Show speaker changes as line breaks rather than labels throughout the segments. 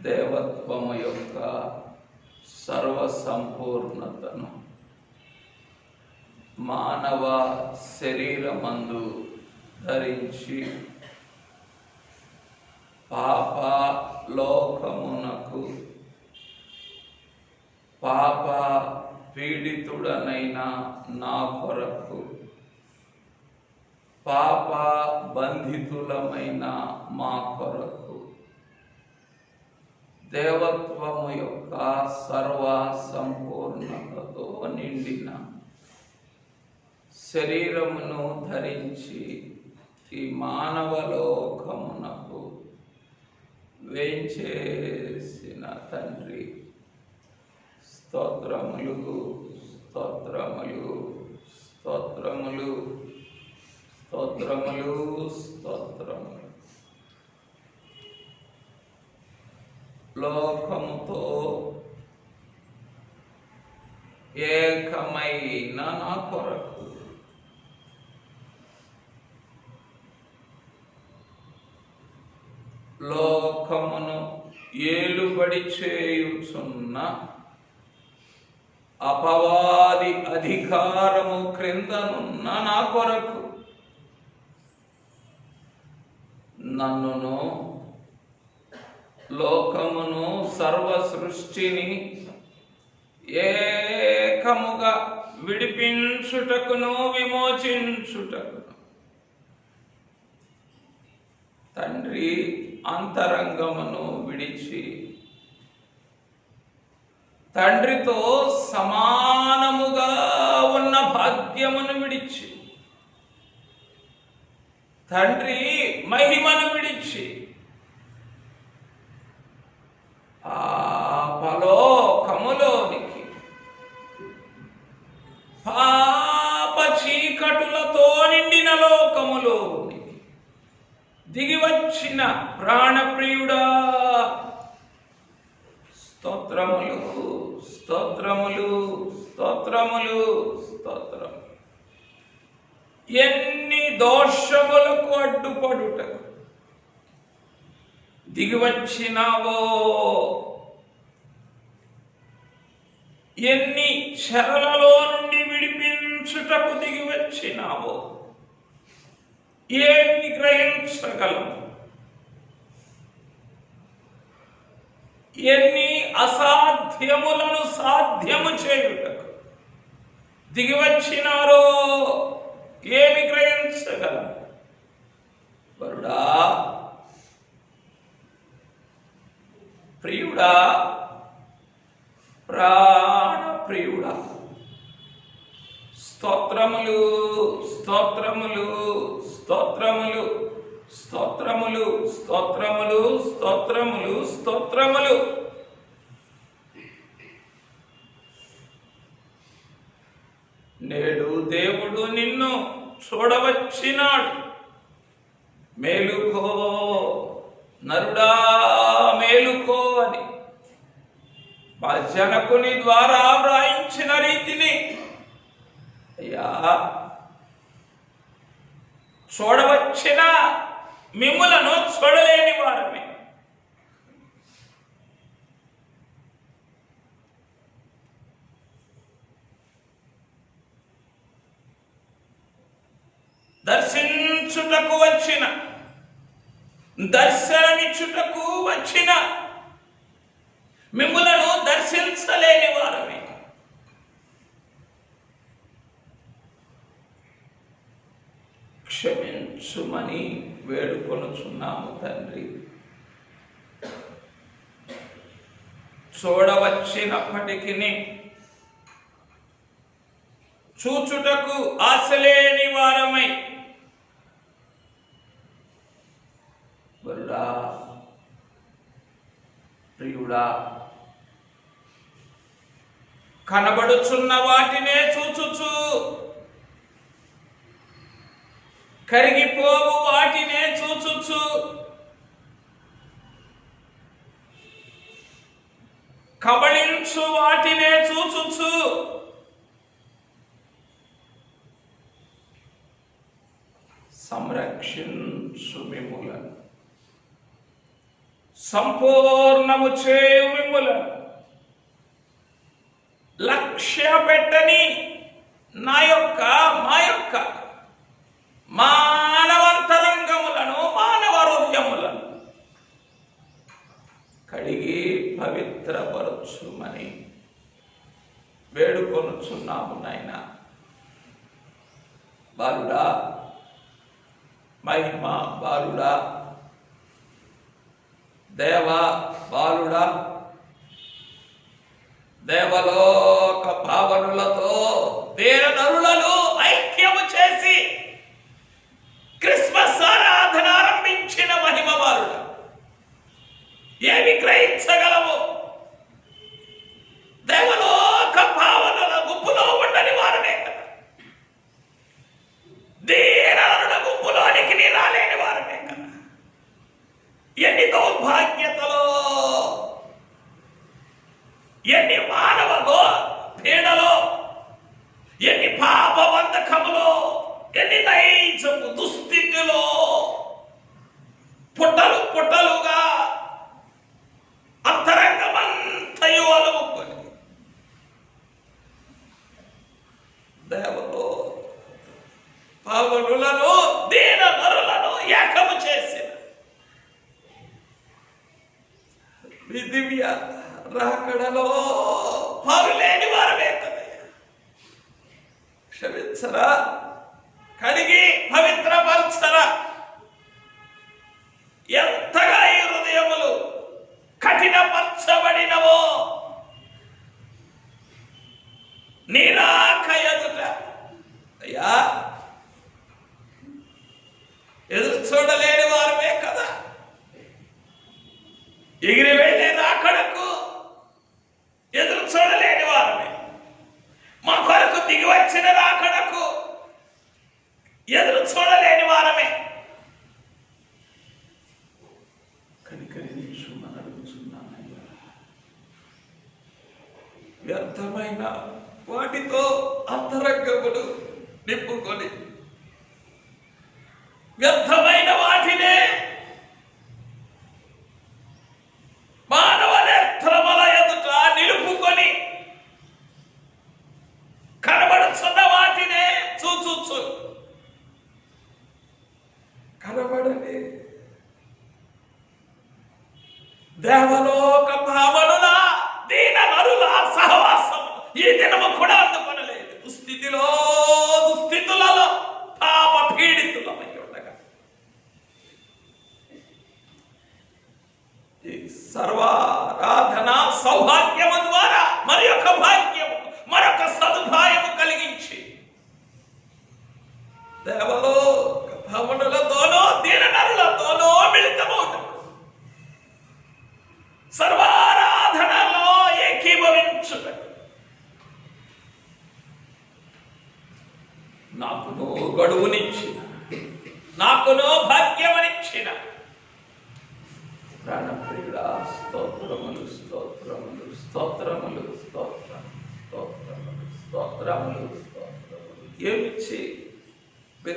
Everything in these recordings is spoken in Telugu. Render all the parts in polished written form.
దేవత్వము యొక్క సర్వసంపూర్ణతను మానవ శరీరమందు ధరించి పాప లోకమునకు పాప పీడితుడనైన నా కొరకు పాప బంధితులమైన మా కొరకు దేవత్వము యొక్క సర్వ సంపూర్ణతతో నిండిన శరీరమును ధరించి ఈ మానవ లోకమునకు వేంచేసిన తండ్రి, స్తోత్రములు స్తోత్రములు స్తోత్రములు స్తోత్రములు స్తోత్రములు. లోకముతో ఏకమైన నా కొరకు లోకమును ఏలుబడి చేయుచున్న అపవాది అధికారము క్రిందనున్న నా కొరకు నన్నును లోకమును సర్వ సృష్టిని ఏకముగా విడిపించుటకును విమోచించుటకును తండ్రి అంతరంగమును విడిచి తండ్రితో సమానముగా ఉన్న భాగ్యమును విడిచి తండ్రి మహిమను విడిచి ఆ పరలోకములోనికి పాప చీకటులతో నిండిన లోకములోనికి దిగివచ్చిన ప్రాణప్రియుడా, స్తోత్రములు స్తోత్రములు స్తోత్రములు స్తోత్రములు. ఎన్ని దోషములకు అడ్డుపడుటకు దిగివచ్చినావో, ఎన్ని చెరలలో నుండి విడిపించుటకు దిగివచ్చినావో ఏమి గ్రహించగలము? ఎన్ని అసాధ్యములను సాధ్యము చేయుటకు దిగివచ్చినారో ఏమి గ్రహించగలము? వరుడా, ప్రియుడా, ప్రాణ ప్రియుడా, స్తోత్రములు స్తోత్రములు స్తోత్రములు స్తోత్రములు స్తోత్రములు స్తోత్రములు స్తోత్రములు. నేడు దేవుడు నిన్ను చూడవచ్చినాడు. మేలుకో నరుడా, మేలుకో అని మా జనకుని ద్వారా వ్రాయించిన రీతిని అయ్యా చూడవచ్చిన మిమ్ములను చూడలేని వారమే. దర్శించుటకు వచ్చిన, దర్శనమిచ్చుటకు వచ్చిన మిమ్ములను దర్శించలేని వారమే. క్షమించుమని వేడుకొనుచున్నాము తండ్రి. చూడవచ్చినప్పటికీ చూచుటకు ఆశలేని వారమై వరుడా, ప్రియుడా, కనబడుచున్న వాటినే చూచుచు కరిగిపోవు వాటినే చూచుచు కబళించు వాటినే చూచుచు సంరక్షించు మిమ్ములను సంపూర్ణము చేయు మిమ్ములను లక్ష్య పెట్టని మా యొక్క మానవంతరంగములను మానవ హృదయములను కడిగి పవిత్రపరచుమని వేడుకొనుచున్నాము నాయనా. బాలుడా, మహిమ బాలుడా, దేవ బాలుడా, దేవలోక పావనులతో దేవనరులను ఐక్యము చేసి క్రిస్మస్ ఆరాధన ఆరంభించిన మహిమ బాలుడా, ఏమి గ్రహించగలవు? దేవలోక పావనుల గుంపులో ఉండని వారమే కదా, దేవనరుల గుంపులోనికి నీ రాలేని వారమే కదా. ఎన్ని దౌర్భాగ్యతలో, ఎన్ని మానవలో పీడలో, ఎన్ని పాపబంధకములో, ఎన్ని నైజము దుస్థితిలో పుట్టలు పుట్టలుగా అంతరంగమంతయు అలుముకొని దేవలో పావనులను దీన నరులను ఏకము చేసిన మీ దివ్య రాకడలో పాలులేని వారమే కదా. క్షమించరా, కడిగి పవిత్రపరచరా. ఎంతగా ఈ హృదయములు కఠినపరచబడినవో నీరాక ఎదుట అయ్యా ఎదురు చూడలేని వారమే కదా. ఎగిరి వెళ్ళే రాకడకు ఎదురు చూడలేని వారమే. మా కొరకు దిగి వచ్చిన రాకడకు ఎదురు చూడలేని వారమే. కనికరించుమని అడుగుతున్నానయ్యా. వ్యర్థమైన వాటితో అంతరంగములు నింపుకొని వ్యర్థమైన వాటినే మానవ నేత్రముల ఎదుట నిలుపుకొని కనబడుతున్న వాటినే చూచు కనబడని దేవలోక భావనుల దీన నరుల సహవాసం ఈ దినము కూడా అందుకొనలేదు. దుస్థితులలో పాప పీడితులమై ఉండగా ఈ సర్వారాధన సౌభాగ్యము ద్వారా మరొక భాగ్యము, మరొక సదుపాయము కలిగించి దేవలోక భవనులతోనో దీన నరులతోనో మిళితమవుతాం. సర్వారాధనలో ఏకీభవించుటకు నాకును గడువునిచ్చిన, నాకును భాగ్యమనిచ్చిన ప్రాణప్రియుడా, స్తోత్రములు స్తోత్రములు స్తోత్రములు స్తోత్రములు స్తోత్రములు స్తోత్రములు స్తోత్రములు. ఏమిచ్చి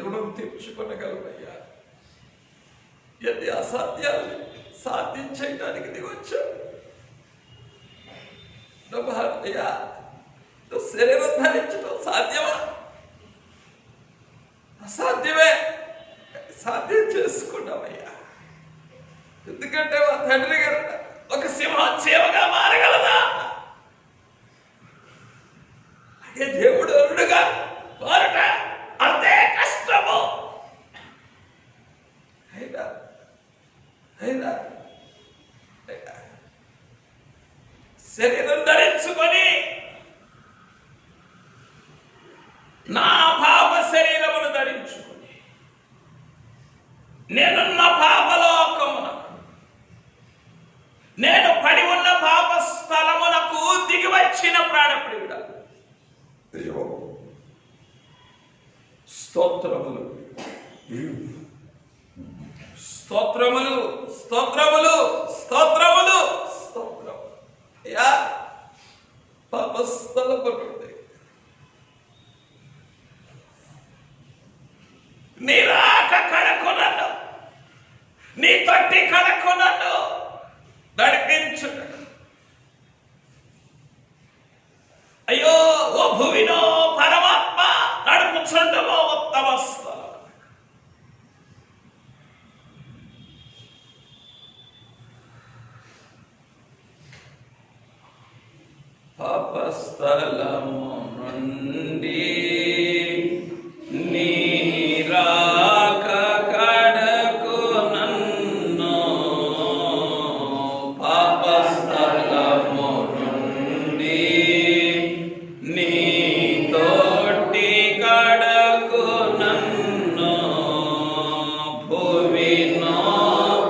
రుణం తీర్చుకొనగలమయ్యా? ఎన్ని అసాధ్యాలు సాధ్యం చేయడానికి దిగొచ్చావు. అయ్యా, నువ్వు శరీరం ధరించడం సాధ్యమా? అసాధ్యమే. సాధ్యం చేసుకున్నావయ్యా. ఎందుకంటే మా తండ్రి గారు ఒక సింహచేవగా మారగలదా? అదే దేవుడు అరుడుగా మారట అంతే కష్టము. అయినా శరీరం ధరించుకొని నా పాప శరీరమును ధరించుకొని నేనున్న పాపలోకమునకు, నేను పడి ఉన్న పాప స్థలమునకు దిగి వచ్చిన ప్రాణప్రియుడా, స్తోత్రములు స్తోత్రములు స్తోత్రములు స్తోత్రములు స్తోత్రములు. అయ్యా, పాపస్థలము నుండి నీ రాక కడకు నన్ను, నీ తొట్టి కడకు నన్ను కనిపించుటకు. అయ్యో ఓ భూమినో పరమాత్మ నడుపుచుండమో ఉత్తమ స్థలం. పాపస్థలము నుండి నీరాక కడకు నన్ను, పాపస్థలము నుండి నీ తోటి కడకు నన్ను, భూమినో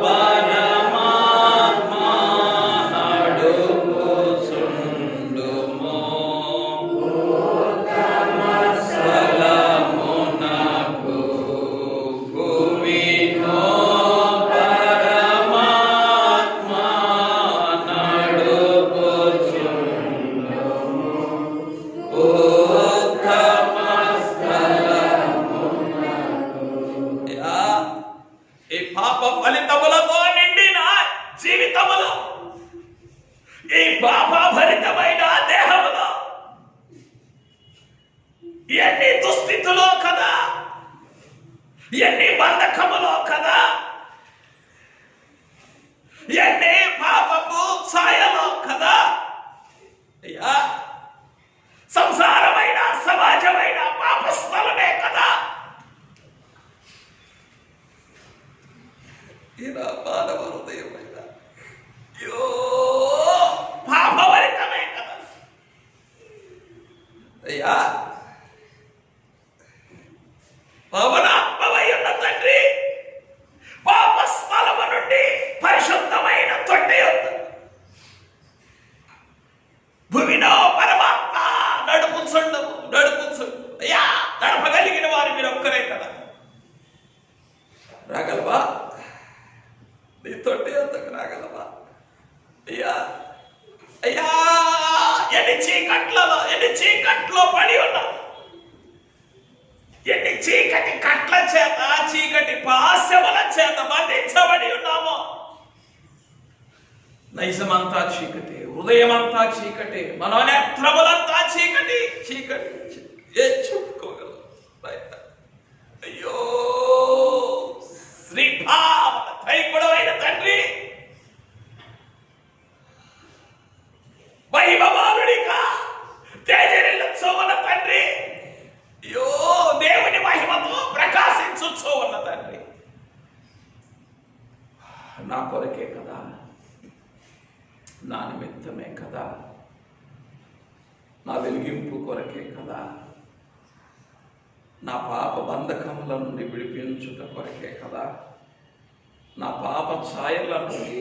పరమాత్మ నడుపుచుండుమో ఉత్తమ స్థలమునకు, భూమినో పరమాత్మ నడుపుచుండుమో ఉత్తమ స్థలమునకు. ఈ పాప ఫలితములతో నిండిన జీవితములో, ఈ పాప భరితమైన దేహములో ఎన్ని దుస్థితిలో కదా, ఎన్ని బంధకములో కదా, ఎన్ని పాపపు ఛాయలో కదా. అయ్యా సంసారమైన సమాజమైన పాపస్థలమే కదా. ఇలా మానవ హృదయమైన అయ్యో పాపభరితమే కదా. అయ్యా పవనాత్మవై ఉన్న తండ్రి, పాపస్థలము నుండి పరిశుద్ధమైన తొట్టి ఉంది. భూమిలో పరమాత్మ నడుపుచుండము, నడుపుచుండు. అయ్యా నడపగలిగిన వారు మీరు ఒక్కరే కదా. రాగలవా? నీ తొట్టి అంతకు రాగలవా? అయ్యా అయ్యా ఎన్ని చీకట్లో పడి ఉన్నాం, ఎన్ని చీకటి కట్ల చేత, చీకటి పాశముల చేత బంధించబడి ఉన్నామో. నైజమంతా చీకటి, హృదయమంతా చీకటి, మనోనేత్రములంతా చీకటి. చీకటి ఏం చెప్పుకోగలం? అయ్యో శ్రీభావన దైవమైన తండ్రి, మహిమవానుడిగా తేజరిల్లుచు ఉన్న తండ్రి, అయ్యో దేవుని మహిమతో ప్రకాశించుచు ఉన్న తండ్రి, నా కొరకే కదా, నా నిమిత్తమే కదా, నా వెలిగింపు కొరకే కదా, నా పాప బంధకముల నుండి విడిపించుట కొరకే కదా, నా పాప ఛాయల నుండి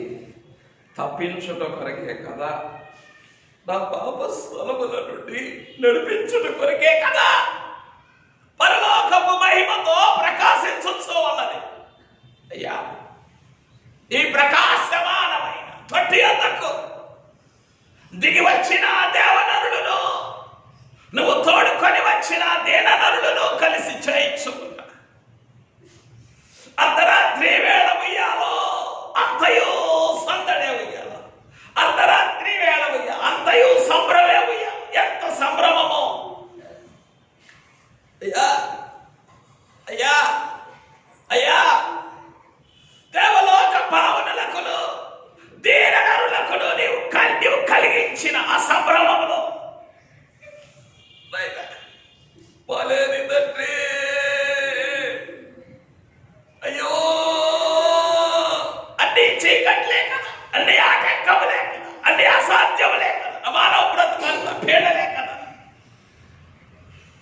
తప్పించుట కొరకే కదా, నా పాప స్థలముల నుండి నడిపించుట కొరకే కదా, పరలోకపు మహిమతో ప్రకాశించు అన్నది. అయ్యా ఈ ప్రకాశమానమైన తొట్టి అంతకు దిగి వచ్చిన దేవనరులను, నువ్వు తోడుకొని వచ్చిన దేననరులను కలిసి చేయించుకున్నా. అర్ధరాత్రి వేళ ఉయ్యాలో అంతయు సందడే ఉయ్యాల, అర్ధరాత్రి వేళ ఉయ్య అంతయు సంభ్రమే ఉయ్యాల. ఎంత సంభ్రమమో! అయ్యా అయ్యా అయ్యా దేవలోక పావనులకును దీననరులకును నీవు కలిగించిన ఆ సంభ్రమములో పోలేని తండ్రి, అయ్యో అన్ని చీకట్లే కదా, అన్ని ఆటంకములే కదా, అన్ని అసాధ్యములే కదా, మానవ బ్రతుకంతా పీడలే కదా.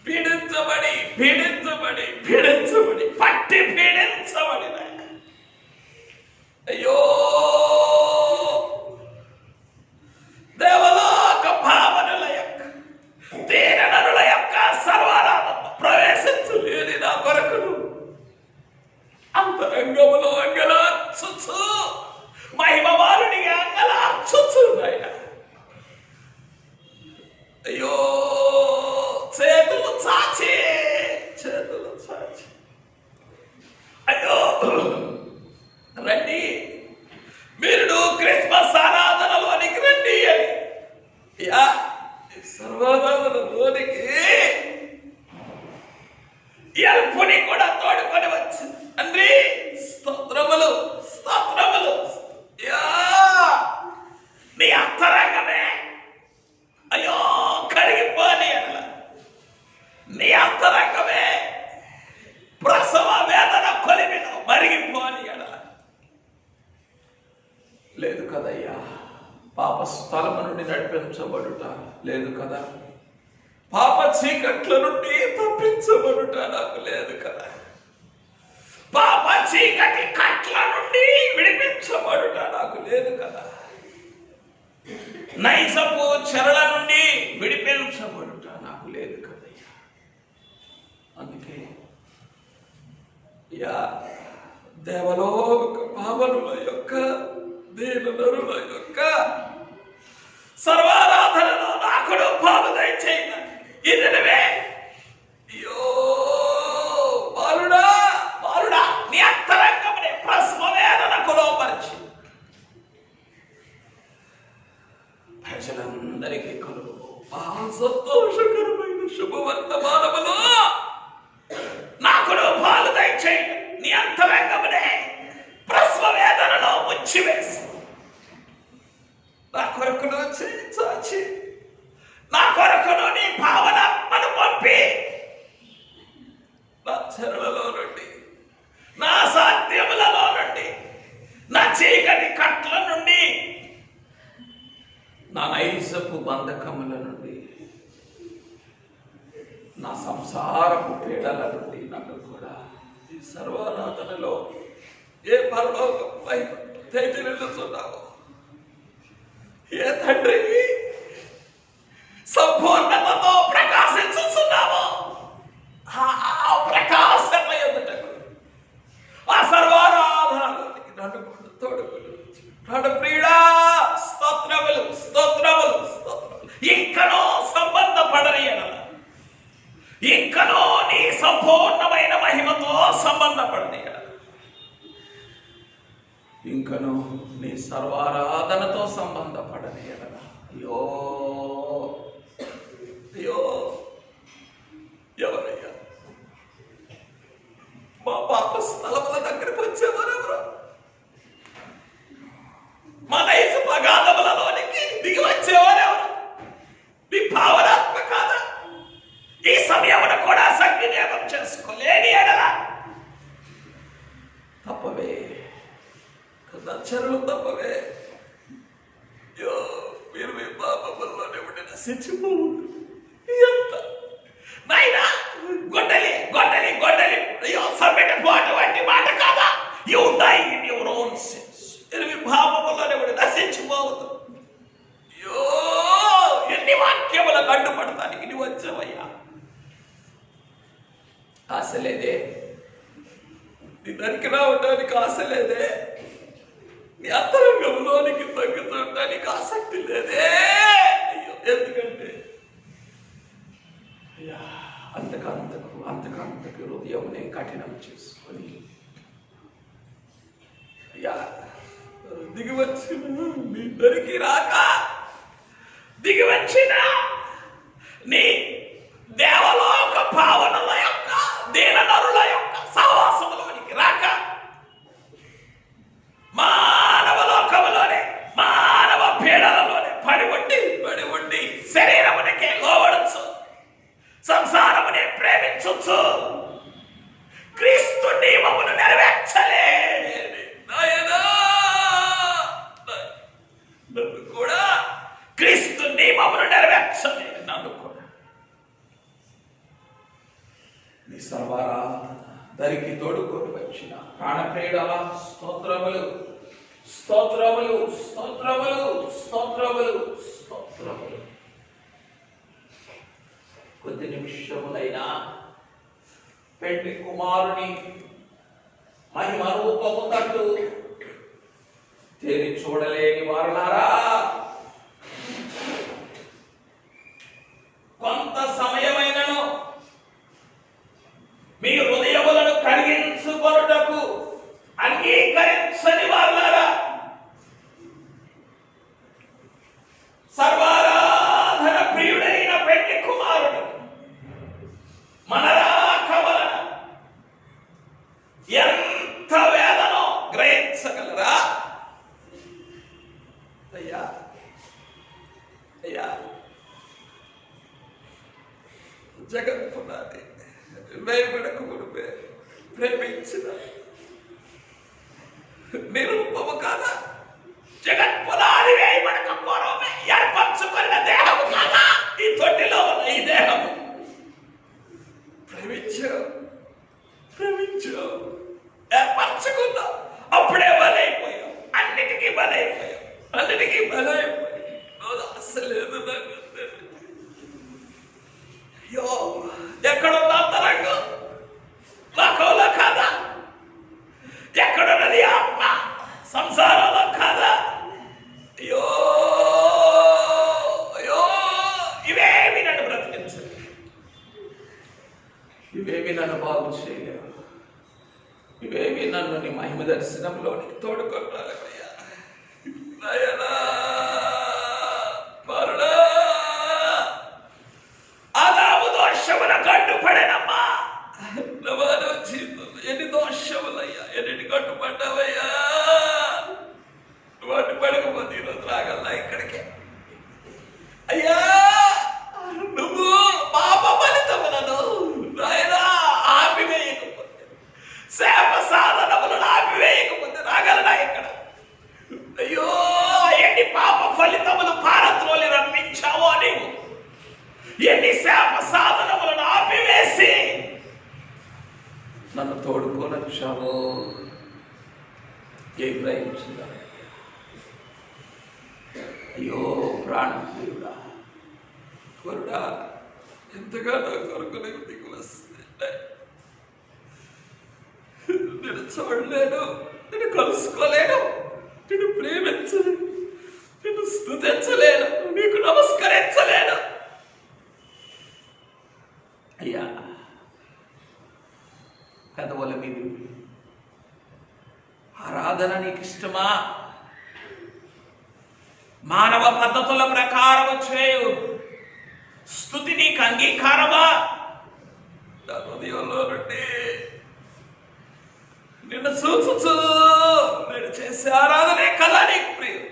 పీడించబడి పీడించబడి పీడించబడి పట్టి పీడించబడి అయ్యో దేవలోక భావనుల యొక్క దీననరుల యొక్క సర్వారాధన ప్రవేశించలేని నా కొరకును అంతరంగములో అంగలార్చుచు మహిమవారునిగా అంగలార్చుచు నాయన. అయ్యో చేతులు చాచి అయ్యో రండి లేదు కదయ్యా. పాప స్థలము నుండి నడిపించబడుట లేదు కదా. పాప చీకట్ల నుండి తప్పించబడుట నాకు లేదు కదా. పాప చీకటి కట్ల నుండి విడిపించబడుట నాకు లేదు కదా. నైజపు చెరల నుండి విడిపించబడుట నాకు లేదు కదయ్యా. అందుకే దేవలోక పావనుల యొక్క దీనుల యొక్క సర్వారాధనలో నాకుడు పాలు దయచేయడానికి ఇదనవే. అయ్యో బాలుడా బాలుడా, నీ అంతరంగమునే ప్రశ్నవేదనకు లోపరిచి ప్రజలందరికీ కలుగు సంతోషకరమైన శుభవర్తమానములో నాకుడు పాలు దయచేయండి. నీ అంతరంగమునే ప్రశ్నవేదనలో ముంచివేసి నా కొరకును చేయి చాచి నా కొరకును నీ భావనాత్మను పంపి నా చెరలలో నుండి, నా సాధ్యములలో నుండి, నా చీకటి కట్ల నుండి, నా నైజపు బంధకముల నుండి, నా సంసారపు పీడల నుండి నన్ను కూడా ఈ సర్వారాధనలో ఏ పరలోకమై తేజరిల్లుతున్నావో, ఏ తండ్రి సంపూర్ణతతో ప్రకాశించుతున్నావో ఆ ప్రకాశత ఎదుటకు, ఆ సర్వారాధనలోనికి నన్ను కూడా తోడుకుని నన్ను ప్రియుడా స్తోత్రములు స్తోత్రములు స్తోత్రములు. ఇంకనో సంబంధపడని ఎడల, ఇంకనో నీ సంపూర్ణమైన మహిమతో సంబంధపడని ఎడల, ఇంకనో నీ సర్వారాధనతో సంబంధపడని ఎడల, అయ్యో అయ్యో ఎవరయ్యా మా పాప స్థలముల దగ్గరికి వచ్చేవారెవరు? మా నైసు పగాధములలోనికి దిగి వచ్చేవారెవరు? నీ భావనాత్మ కాదా? ఈ సమయమున కూడా సద్వినియోగం చేసుకోలేని ఎడల తప్పవే, దచ్చరులు తప్పవే. అయ్యో మీరు మీ పాపముల్లోనే ఉండి నశించిపోవద్దు. ఎంత నాయనా గొడ్డలి గొడ్డలి గొడ్డలి, అయ్యో సమ్మెట పోటు వంటి మాట కాదా? You die in your own sins. మీరు మీ పాపముల్లోనే ఉండి నశించిపోవద్దు. అయ్యో ఎన్ని వాక్యములకు అడ్డుపడతానికి నువ్వు వచ్చావయ్యా. ఆశ లేదే, నీ దరికి రావటానికి ఆశ లేదే, నీ అంతరంగంలోనికి తగ్గుతుండడానికి ఆసక్తి లేదే. అయ్యో ఎందుకంటే అంతకంతకు హృదయంనే కఠినం చేసుకొని అయ్యా దిగి వచ్చిన నీ దరికి రాక, దిగి వచ్చిన నీ దేవలోక పావనుల యొక్క దీననరుల యొక్క సహవాసములోనికి రాక, మానవ లోకములోనే మానవ పీడలలోనే పడి ఉండి శరీరమునికే లోబడచ్చు, సంసారమునే ప్రేమించచ్చు, క్రీస్తు నియమమును నెరవేర్చలేని నాయనా నన్ను కూడా, క్రీస్తు నియమమును నెరవేర్చలేని నన్ను కూడా నీ సర్వారాధన దరికి తోడుకొని వచ్చిన ప్రాణప్రియుడా స్తోత్రములు స్తోత్రములు స్తోత్రములు స్తోత్రములు స్తోత్రములు. కొద్ది నిమిషములైనా పెండ్లి కుమారుని మహిమ రూపము తట్టు తేరి చూడలేని వారులారా, కొంత సమయమైనను మీ హృదయములను కరిగించుకొనుటకు అంగీకరించని వారులారా, సర్వారాధన ప్రియుడైన పెండ్లి కుమారుడు మన రాక వలన ఎంత వేదనో గ్రహించగలరా? అయ్యా అయ్యా జగత్పునాది వేయబడకు మునిపే ప్రేమించిన నిరూపము కాదా? బలైపోయావు, అన్నిటికీ బలైపోయావు. అసలేదు నాకు. అయ్యో, ఎక్కడున్న అంతరంగం? లోకంలో కాదా? ఎక్కడున్నది ఆత్మ? సంసారంలో కాదా? అయ్యో అయ్యో, ఇవేమి నన్ను బ్రతికించలేవు, ఇవేమి నన్ను బాగు చేయలేవు, ఇవేమి నన్ను నీ మహిమ దర్శనంలోనికి తోడుకొట్టాలయ్యా. నాయనా మరుడా, ఆదాము దోషముల కట్టుపడేనమ్మా. మానవ జీవితంలో ఎన్ని దోషములయ్యా, ఎన్నిటి కట్టుపడ్డావయ్యా. వాటి పడకపోతే ఈరోజు రాగలనా ఇక్కడికి? అయ్యా, నువ్వు పాప ఫలితములను నాయనా ఆపివేయకపోతే, సేవ సాధనములను ఆపివేయకపోతే రాగలనా ఇక్కడ? అయ్యో, ఎన్ని పాప ఫలితములు పారద్రోలి రప్పించావో నీవు, ఎన్ని సేవ సాధనములను ఆపివేసి నన్ను తోడుకోనొచ్చావో. ఏం గ్రహించిందా? అయ్యో ప్రాణం దేవుడా, వరుడా, ఎంతగా నా కొరకు నీకు దిగులు వస్తుంది. నేను చూడలేను, నేను కలుసుకోలేను, నేను ప్రేమించలేను, నేను స్తుతించలేను, నీకు నమస్కరించలేను. అయ్యా, పెదవుల మీద ఆరాధన నీకు ఇష్టమా? మానవ పద్ధతుల ప్రకారం చేయు స్తుతి నీకు అంగీకారమా? నా హృదయంలో నుండి నిన్ను చూచు నేను చేసే ఆరాధనే కదా నీకు ప్రియం.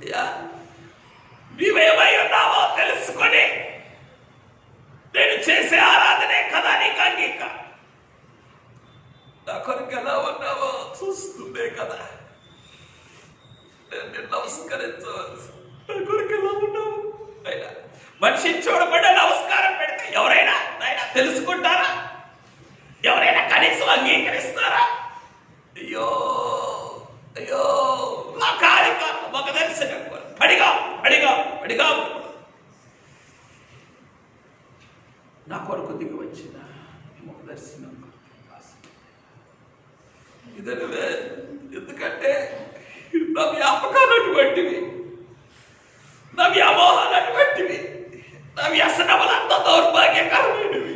అయ్యా, నీవేమై ఉన్నావో తెలుసుకొని నేను చేసే ఆరాధనే కదా నీకు అంగీకారం. నా కొరకు ఎలా ఉన్నావో చూస్తుండే కదా నేను నమస్కరించవచ్చు. నా కొరకు ఎలా ఉన్నావు? అయినా మనిషిని చూడకుండా నమస్కారం పెడితే ఎవరైనా తెలుసుకుంటారా? ఎవరైనా కనీసం అంగీకరిస్తారా? అయ్యో అయ్యో, నా కార్యక్రమం ఒక దర్శనం పడిగా పడిగా పడిగా నా కొరకు దిగి వచ్చిన ఒక దర్శనం ఇదనివే. ఎందుకంటే నా వ్యాపకాలు అటువంటివి, నా వ్యామోహాలు అటువంటివి, నా వ్యసనములు అంత దౌర్భాగ్యకరమైనవి.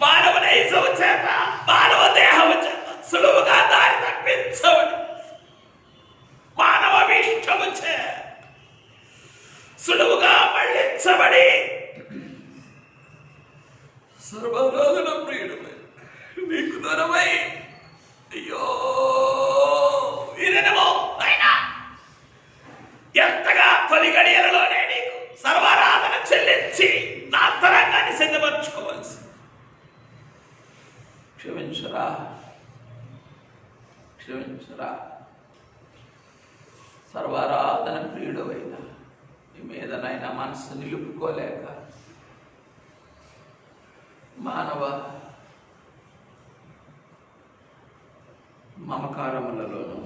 మానవ నైజము చేత, మానవ దేహము చేత సులువుగా దారి తప్పించబడి, మానవ ఇష్టము చే సులువుగా మళ్ళించబడి, సర్వరోధన ప్రియుడమై నీకు దూరమై, అయ్యో వినము అయినా ఎంతగా తొలి గడియలలోనే నీకు సర్వారాధన చెల్లించి నా అంతరంగాన్ని సిద్ధపరచుకోవాల్సి. క్షమించరా, క్షమించరా. సర్వారాధన ప్రియుడవైనా నీ మీదనైనా మనసు నిలుపుకోలేక మానవ మమకారములలోను,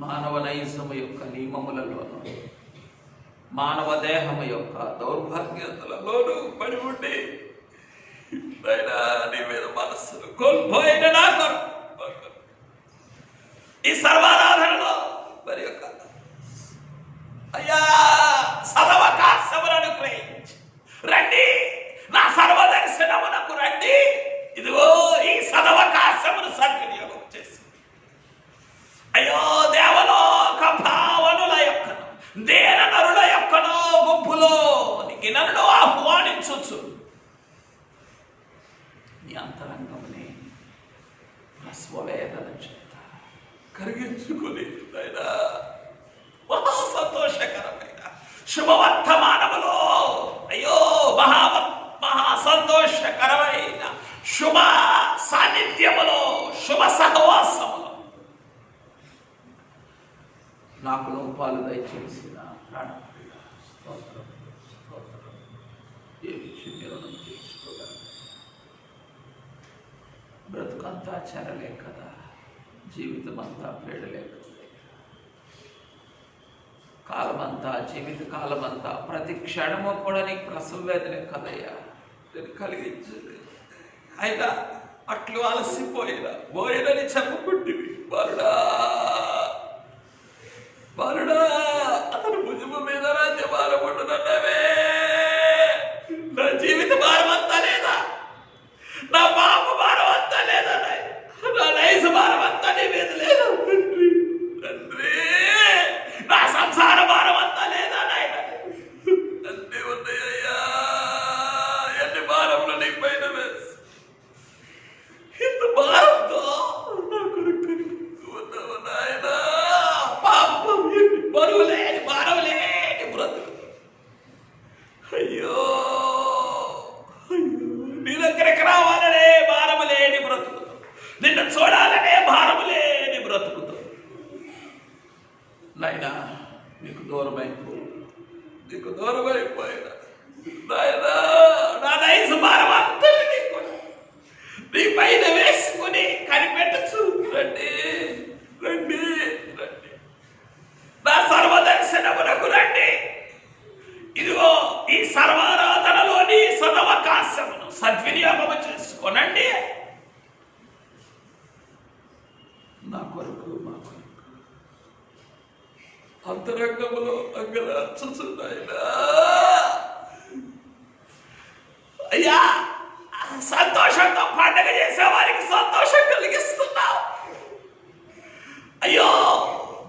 మానవ నైజము యొక్క నియమములలోను, మానవ దేహము యొక్క దౌర్భాగ్యతలలోనూ పడి ఉండి నీ మీద మనస్సును కోల్పోయిన నా కొరకు ఈ సర్వారాధనలో మరి యొక్క అయ్యా సదవకాశములను గ్రహించి రండి, నా సర్వదర్శనమునకు రండి. ఇదిగో ఈ సదవకాశమును సద్వినియోగం చేసి అయ్యో దేవలోక భావనుల యొక్కను, దేన నరుల యొక్కను గుంపులో నీకు నన్ను ఆహ్వానించు. నీ అంతరంగముని స్వవేదన చేత కరిగించుకుని మహా సంతోషకరమైన శుభవర్తమానములో అయ్యో మహా సంతోషకరమైన శుభ సాన్నిధ్యములో, శుభ సహవాసములో నాకు లోపాలు దయచేసిన ప్రాణప్రియ స్తోత్రం, స్తోత్రం. ఏ విషయం చేసుకోగలను? బ్రతుకంతా చెరలే కదా, జీవితం అంతా పేడలే కదా, కాలమంతా జీవిత కాలమంతా ప్రతి క్షణము కూడా నీకు ప్రసవ వేదనే కదయ్యా నేను కలిగించలేదు. అయినా అట్లు అలసిపోయినా పోయినని చెప్పుకుంటుంది. బాలుడా బాలుడా అతను భుజము మీద రాజ్య భారముండునన్నవే. నా జీవిత భారం అంతా లేదా, నా పాప భారం అంతా లేదా, నా నైజ భారం అంతా నీ మీద లేదా తండ్రి. తండ్రి నా సంసార భారం అంతా లేదా నాయన. అన్నీ ఉన్నాయ్యా, ఎన్ని భారంలో నీ పైన వేసి ఇంత భారంతో నా కొడుకు ఉన్నావు నాయన. పాపం బరువు లేని భారం లేని బ్రతుకు. అయ్యో నీ దగ్గరికి రావాలనే భారము లేని బ్రతుకుతో, నిన్ను చూడాలనే భారము లేని బ్రతుకుతో నాయనా నీకు దూరమైపోయినా నాయనా నా నైజ భారం అంతటి నీకు నీ పైన వేసుకుని కనిపెట్టచ్చు. రండి రండి రండి నా సర్వదర్శనమునకు రండి. ఇదిగో ఈ సర్వారాధనలోని సదవకాశమును సద్వినియోగము చేసుకోనండి. నా కొరకు మా కొరకు అంతరంగములో అంగలార్చుచున్నాయినా అయ్యా. సంతోషంతో పండగ చేసే వారికి సంతోషం కలిగిస్తున్నావు. అయ్యో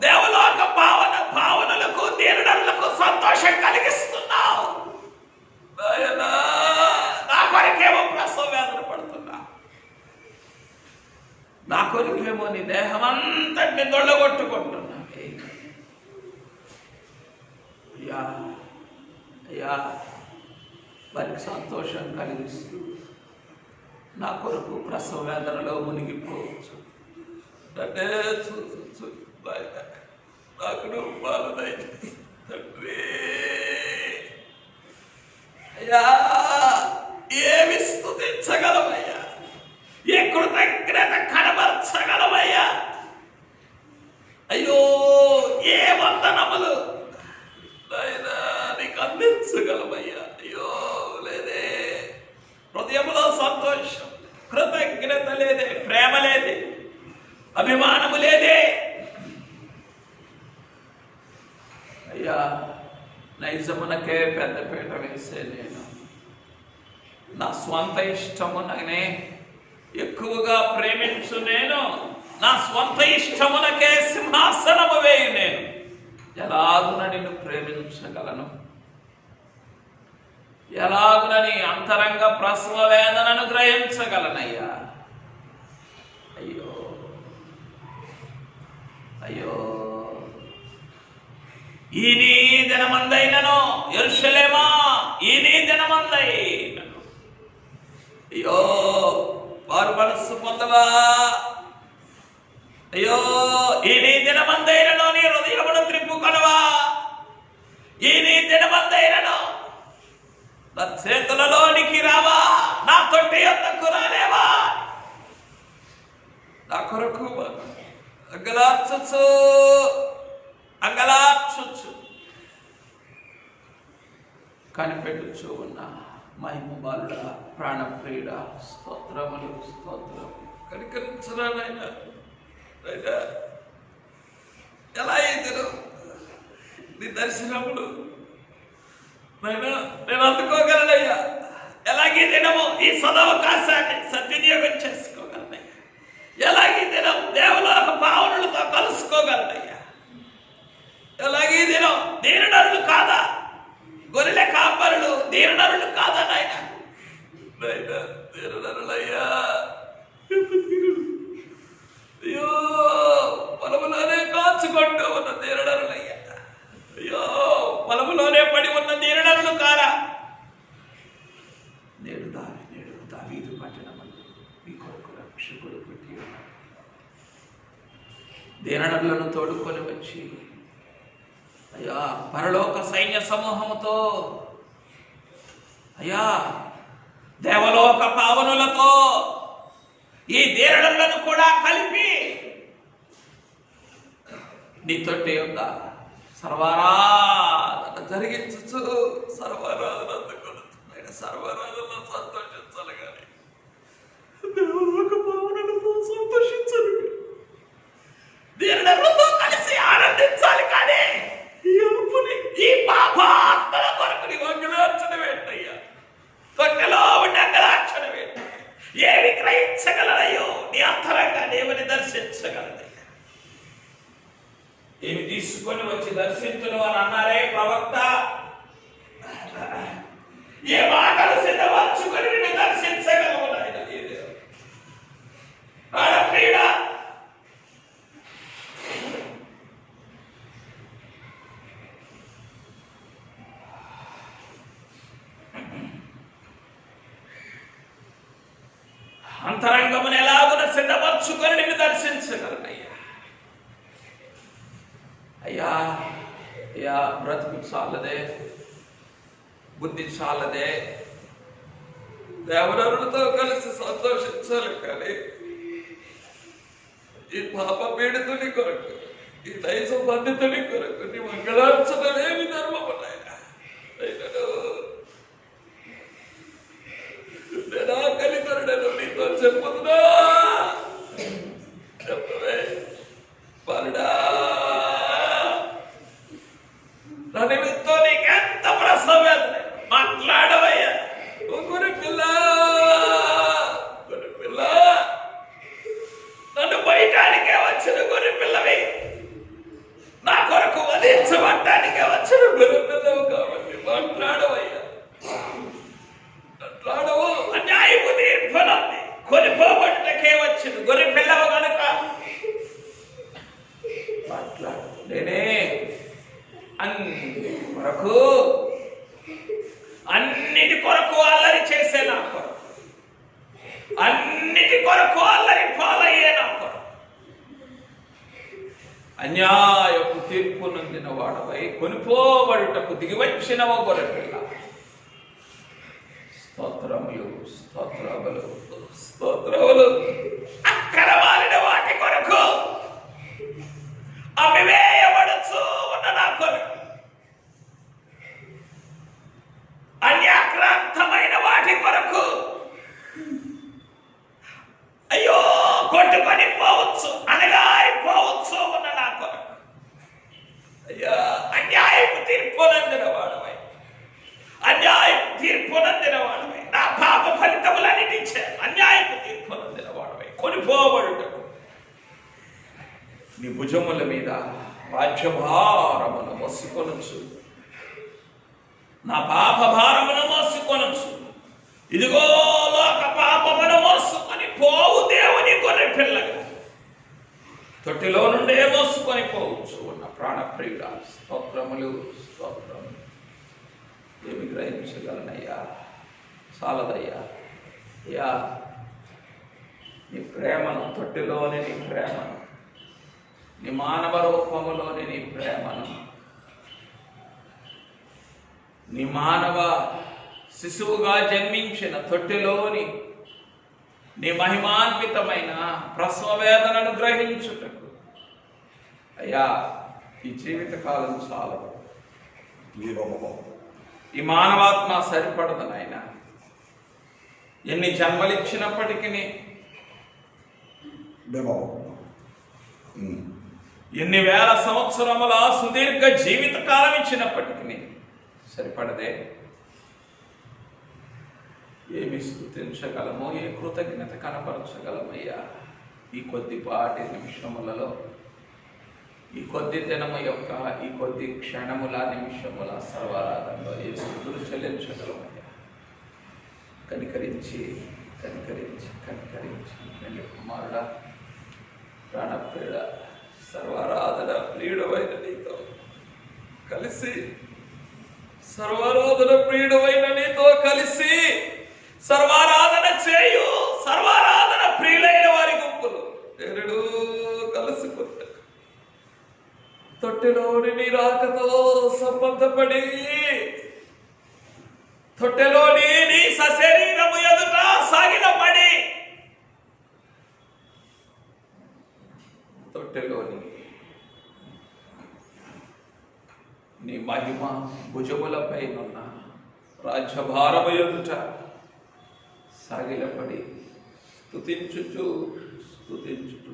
దేవలోక భావనలకు దీనులకు సంతోషం కలిగిస్తున్నావు. నా కొరకేమో ప్రసవ వేదన పడుతున్నా, నా కొరకేమో నీ దేహం అంతటిని దొళ్ళగొట్టుకుంటున్నా. అయ్యా అయ్యా వారికి సంతోషం కలిగిస్తూ నా కొరకు ప్రసవ వేదనలో మునిగిపోవచ్చు. అంటే నాకు నువ్వు బాలనైతే తండ్రి. అయ్యా ఏమి స్తుతించగలమయ్యా, ఏ కృతజ్ఞత కనబరచగలమయ్యా. అయ్యో ఏ వందనములు నాయనా నీకు అందించగలమయ్యా. అయ్యో లేదే, హృదయంలో సంతోషం కృతజ్ఞత లేదే, ప్రేమ లేదే, అభిమానము లేదే. అయ్యా నైజమునకే పెద్దపీట వేసే నేను నా స్వంత ఇష్టముననే ఎక్కువగా ప్రేమించు నేను, నా స్వంత ఇష్టమునకే సింహాసనము వేయు నేను. ఎలాగున నిన్ను ప్రేమించగలను, ఎలాగున నీ అంతరంగ ప్రసవ వేదనను గ్రహించగలనయ్యా. అయ్యో అయ్యో ఈ నీ దినమందైనను యెరూషలేమా, ఈ నీ దినమందైనను అయ్యో వారు మనస్సు పొందవా. అయ్యో ఈ నీ దినమందైనను నీ హృదయమును త్రిప్పుకొనవా. ఈ నీ దినమందైనను నా చేతులలోనికి రావా, నా తొట్టి యొద్దకు రాలేవా. నా కొరకు అంగలార్చు కనిపెట్టుచు ఉన్న మహిమ బాలుడా, ప్రాణప్రియుడ, స్తోత్రములు స్తోత్రములు. కనికరించరా నాయనా. ఎలా ఇద్దరు నీ దర్శనములు నాయనా నేను అందుకోగలనయ్యా. ఎలాగే దినము ఈ సదవకాశాన్ని సద్వినియోగం చేసుకోగలనయ్యా. ఎలాగే దినం దేవలోక భావనలతో కలుసుకోగలనయ్యా. ఎలాగే దినం దీననరులు కాదా, గొర్రెల కాపరులు దీననరులు కాదా నాయన. దీననరులయ్యా. అయ్యో పొలములోనే కాచుకుంటూ ఉన్న దీననరులయ్యా. అయ్యో పొలములోనే పడి ఉన్న దీననరులు కారా. నేడు దావీదు పట్టణమందు మీ కొరకు రక్షకుడు పుట్టి దీననరులను తోడుకొని వచ్చి అయ్యా పరలోక సైన్య సమూహముతో, అయ్యా దేవలోక పావనులతో ఈ దేరడలను కూడా కలిపి నీ తొట్టి యొక్క సర్వారాధన జరిగించు. సర్వారాధన అందుకొనుచున్నాడు. సర్వారాధనలో సంతోషించాలి కానీ దేవుడు భావనలతో సంతోషించాలి. దేరడలతో కలిసి ఆనందించాలి కానీ ఈ పాపాత్మల కొరకు నీ అంగలార్చన వేటయ్యా. తొట్టెలో ఉండి అంగలార్చన వేట ఏమి గ్రహించగలరయ్యో? నీ అంతరంగా దేవుని దర్శించగలదయ్యా. ఏమి తీసుకొని వచ్చి దర్శించును అని అన్నారే ప్రవక్త. ఏ మాటలు సిద్ధపరచుకొని నిన్ను దర్శించగలవు నాయన. ప్రియుడ, అంతరంగమును ఎలాగున సిద్ధపరచుకొని నిన్ను దర్శించగలనయ్యా. అయ్యా అయ్యా, బ్రతుకు చాలదే, బుద్ధి చాలదే, దేవనరులతో కలిసి సంతోషించాలి కానీ ఈ పాప పీడితుని కొరకు, ఈ నైజ బాధ్యతని కొరకు నీ మంగళార్చనమేమి ధర్మము నాయన. నేను ఆకలికరుడను నీతో చెప్పుతున్నా. చెప్పవే బాలుడా, నా నిమిత్తం నీకెంత ప్రసవం మాట్లాడవయ్యా. గొర్రె పిల్ల, గొర్రె పిల్ల, నన్ను బయటానికే వచ్చిన గొర్రె పిల్లవి, నా కొరకు వధించబడ్డానికే వచ్చిన గొర్రె పిల్లవు కాబట్టి మాట్లాడవయ్యా. మాట్లాడవు. అన్యాయపు తీర్పునంది కొనిపోబట్టుకే వచ్చింది గొర్రె పిల్లవు కనుక మాట్లాడు. నేనే అన్నిటి కొరకు అల్లరి చేసే నా కొరకు, అన్నిటి కొరకు అల్లరి పాలయ్యే నా కొరకు, అన్యాయపు తీర్పు నొందిన వాడవై కొనిపోబడుటకు దిగివచ్చిన గొర్రెపిల్ల. స్తోత్రములు, స్తోత్రములు, స్తోత్రములు. అక్కరమాలిన వాటి కొరకు అమ్మివేయబడుచు ఉన్న నా కొరకు, అన్యాక్రాంతమైన వాటి కొరకు అయ్యో కొట్టుకొని పోవచ్చు, అనగారిపోవచ్చు ఉన్న నా కొరకు అయ్యా అన్యాయపు తీర్పునందిన వాడవై, అన్యాయపు తీర్పునందిన వాడవై, నా పాప ఫలితములన్నిటించే అన్యాయపు తీర్పునందిన వాడవై కొనిపోబడుటకు నీ భుజముల మీద రాజ్యభారమును మోసుకొనొచ్చు, నా పాప భారమును మోసుకొనొచ్చు. ఇదిగో లోక పాపమును మోసుకొని పోవు దేవుని గొర్రె పిల్లగా తొట్టిలో నుండే మోసుకొని పోవచ్చు ఉన్న ప్రాణప్రియుడా. స్తోత్రములు, స్తోత్రములు. ఏమి గ్రహించగలనయ్యా, చాలదయ్యా. అయ్యా, నీ ప్రేమను, తొట్టిలోని నీ ప్రేమను, నీ మానవ రూపములోని నీ ప్రేమను, నీ మానవ శిశువుగా జన్మించిన తొట్టిలోని నీ మహిమాన్వితమైన ప్రసవ వేదనను గ్రహించుటకు అయ్యా ఈ జీవితకాలం చాలదు. ఈ మానవాత్మ సరిపడదు నాయన. ఎన్ని జన్మలిచ్చినప్పటికీ, ఎన్ని వేల సంవత్సరముల సుదీర్ఘ జీవిత కాలం ఇచ్చినప్పటికీ సరిపడదే. ఏమి స్తుతించగలమో, ఏ కృతజ్ఞత కనపరచగలమయ్యా ఈ కొద్దిపాటి నిమిషములలో, ఈ కొద్ది దినము యొక్క ఈ కొద్ది క్షణముల నిమిషముల సర్వారాధనలో ఏ స్తుతులు చెల్లించగలమయ్యా. కనికరించి కనికరించి కనికరించి వెండి కుమారుడా, ప్రాణప్రియుడ, సర్వారాధన ప్రియుడవైన నీతో కలిసి, సర్వారాధన ప్రియుడవైన నీతో కలిసి సర్వారాధన చేయు సర్వారాధన ప్రియులైన వారి గుంపులు ఎరుడు కలుసుకుంటా తొట్టెలోని నీ రాకతో సంబంధపడి, తొట్టెలోని నీ సశరీరము ఎదుట సాగిన పడి తొట్టెలోని నీ మహిమ భుజములపైనున్న రాజ్యభారము ఎదుట సాగిలపడి స్తుతించుచు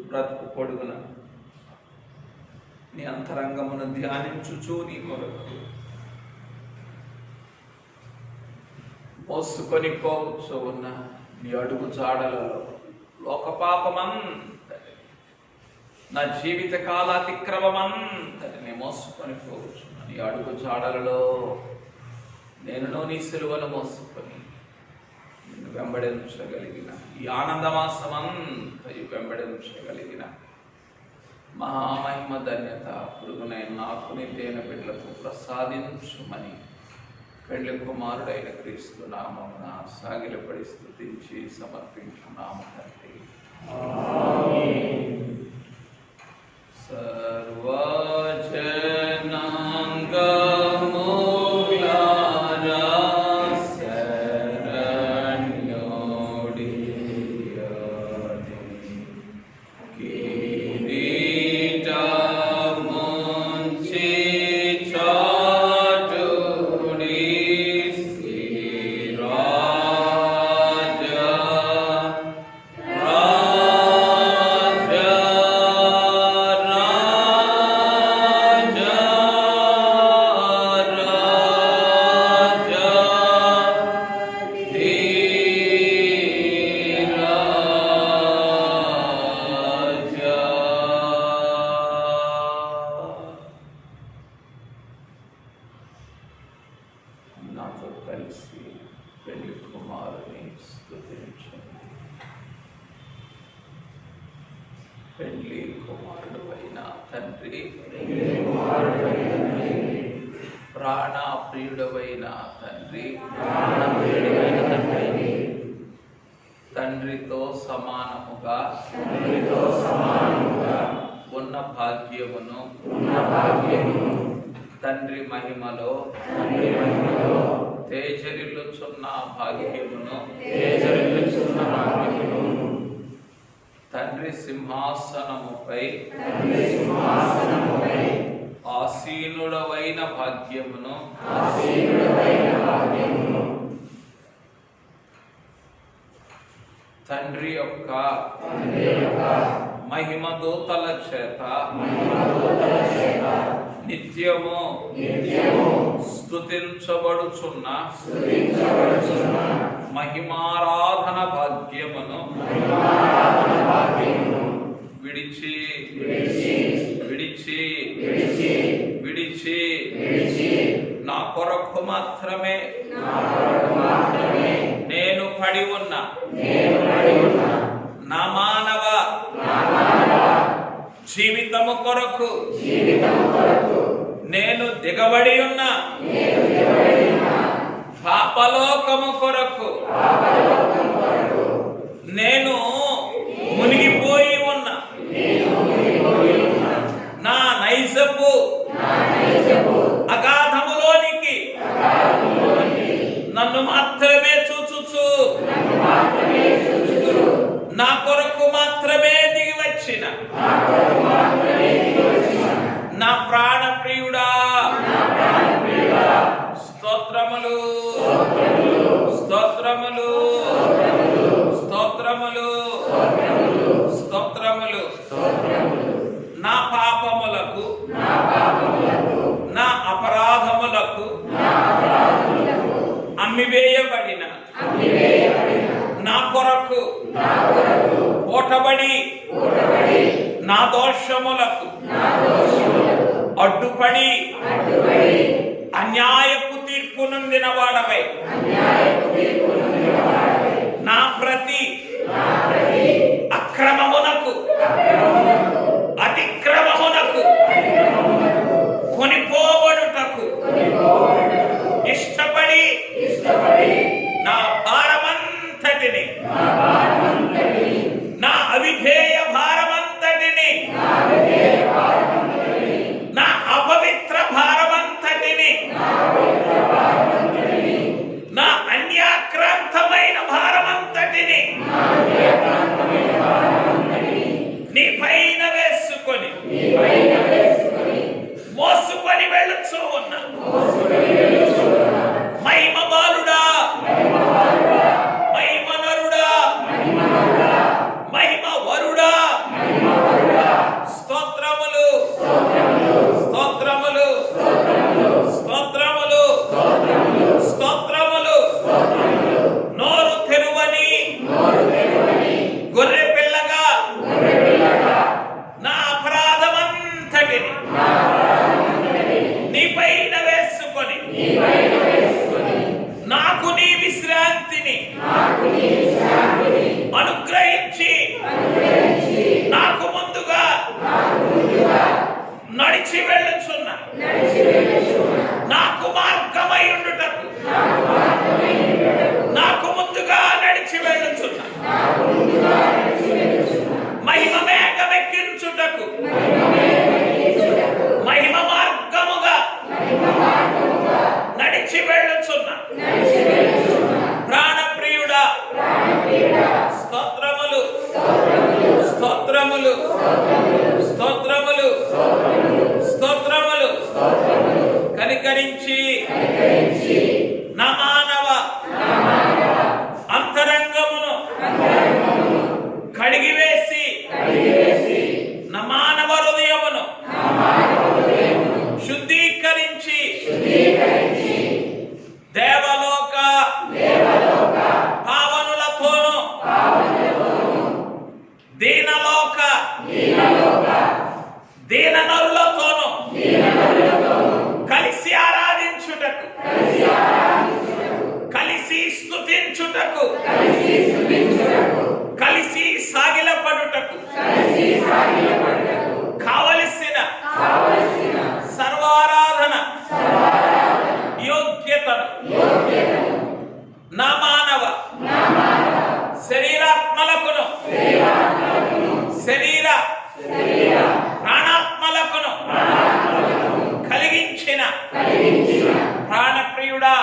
బ్రతుకు పొడుగున నీ అంతరంగమును ధ్యానించుచు నీ కొరకు మోసుకొని పోవచ్చు ఉన్న నీ అడుగు జాడలలో లోకపాపమంతటి నా జీవిత కాల అతిక్రమమంతటిని మోసుకొని పోవచ్చు నీ అడుగు జాడలలో నేను నీ సిలువను మోసుకొని నిన్ను వెంబడించగలిగిన ఈ ఆనందమాసమంతయు వెంబడించగలిగిన మహామహిమ ధన్యత పురుగునైన నాకు నీ తేనె బిడ్డలకు ప్రసాదించుమని పెళ్లి కుమారుడైన క్రీస్తు నామమున సాగిలపడి స్తుతించి సమర్పించున్నాము తండ్రి. నాతో కలిసి పెళ్లి కుమారుని స్తుతించండి. పెళ్లి కుమారుడు అయిన తండ్రి, ప్రాణ ప్రియుడవైన తండ్రి, తండ్రితో సమానముగా ఉన్న భాగ్యమును తండ్రి మహిమలో తేజరిల్లుచున్న భాగ్యమును తండ్రి సింహాసనముపై ఆసీనుడవైన భాగ్యమును తండ్రి యొక్క మహిమ దూతల చేత నిత్యము స్తుతించబడుచున్న మహిమారాధన భాగ్యమును విడిచి నా కొరకు మాత్రమే నేను పడి ఉన్న నా మానవ జీవితము కొరకు నేను దిగబడి ఉన్న పాపలోకము కొరకు నేను మునిగిపోయి ఉన్న నా నైజపు అగాధములోనికి నన్ను మాత్రమే చూచుచు నా కొరకు మాత్రమే దిగి వచ్చిన నా ప్రాణ ప్రియుడా, స్తోత్రములు స్తోత్రములు స్తోత్రములు స్తోత్రములు. నా పాపములకు నా అపరాధములకు అమ్మివేయబడిన నా కొరకు ఓటబడి నా దోషములకు అడ్డుపడి అన్యాయపు తీర్పు నొందిన వాడవై నా ప్రతి అక్రమమునకు అతిక్రమమునకు కొనిపోబడుటకు ఇష్టపడి నా భారమంతటిని నా అవిధేయ భారమంతటిని నా అపవిత్ర భారమంతటిని నా అన్యాక్రాంతమైన భారమంతటిని మోసుకొని వెళ్ళుచూ ఉన్న మహిమ బాలుడా, మహిమనరుడా, మహిమ వరుడా, స్తోత్రములు, స్తోత్రములు, స్తోత్రములు, స్తోత్రములు. నోరు తెరువని గొర్రె పిల్లగా నా అపరాధమంతటిని నీపైన వేసుకొని నాకు నీ విశ్రాంతిని అనుగ్రహించి నాకు ముందుగా నడిచి వెళ్ళుచున్న నాకు మార్గమై ఉండుటకు నాకు ముందుగా నడిచి వెళ్ళుచున్న మహిమ మేఘమెక్కించుటకు మహిమ మార్గముగా నడిచి వెళ్ళుచున్న ప్రాణప్రియుడా, స్తోత్రములు, స్తోత్రములు, స్తోత్రములు, స్తోత్రములు. కనికరించి నా మానవ అంతరంగమును కడిగివేసి నా మానవ హృదయమును శుద్ధీకరించి దేవలోక పావనులతోను దీనలోక దీననరులతోను కలిసి ఆరాధించుటకు, కలిసి స్తుతించుటకు, కలిసి సాగిలపడుటకు కావలసిన సర్వారాధన యోగ్యతను నా మానవ శరీరాత్మలకును శరీర ప్రాణాత్మలకును కలిగించిన ప్రాణప్రియుడా,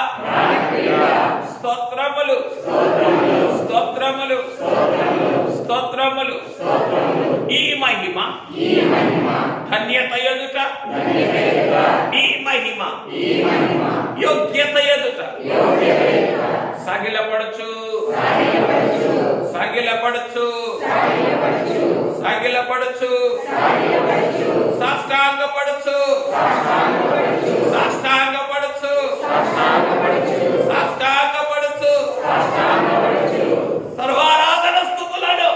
స్తోత్రములు, స్తోత్రములు, స్తోత్రములు. ఈ మహిమ ధన్యత ఎదుట, ఈ మహిమ యోగ్యత ఎదుట సాగిలపడుచు, సాగిలపడుచు, సాగిలపడుచు, సాష్టాంగపడుచు, సాష్టాంగపడుచు, సాష్టాంగపడుచు. సర్వారాధన స్తుతులను,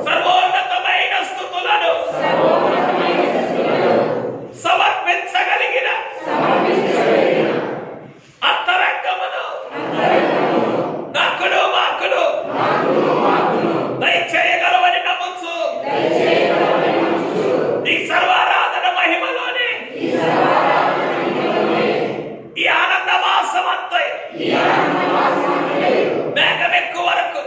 సర్వోన్నతమైన స్తుతులను సమర్పించగలిగిన అంతరంగమును నాకును మాకును దయచేయగలవని నమ్ముచు ఈ సర్వారాధన మహిమలోనే ఈ ఆనంద మాసమంతయు మేఘమెక్కు వరకు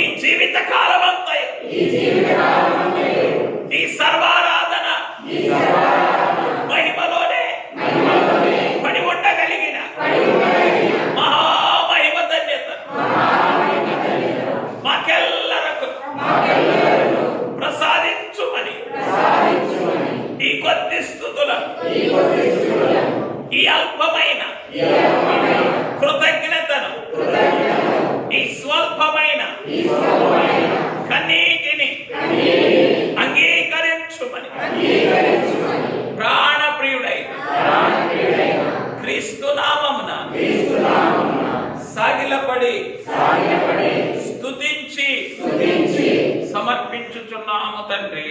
ఈ జీవిత కాలమంతయు ఈ సర్వారాధన మహిమలోనే పడి ఉండగలిగిన మహామహిమ ధన్యత మాకెల్లరకు ప్రసాదించుమని ఈ కొద్ది స్తుతులను, ఈ అల్పమైన కృతజ్ఞతను, ఈ స్వల్పమైన కన్నీటిని అంగీకరించుమని ప్రాణప్రియుడైన క్రీస్తు నామమున సాగిలపడి స్తుతించి సమర్పించుచున్నాము తండ్రి.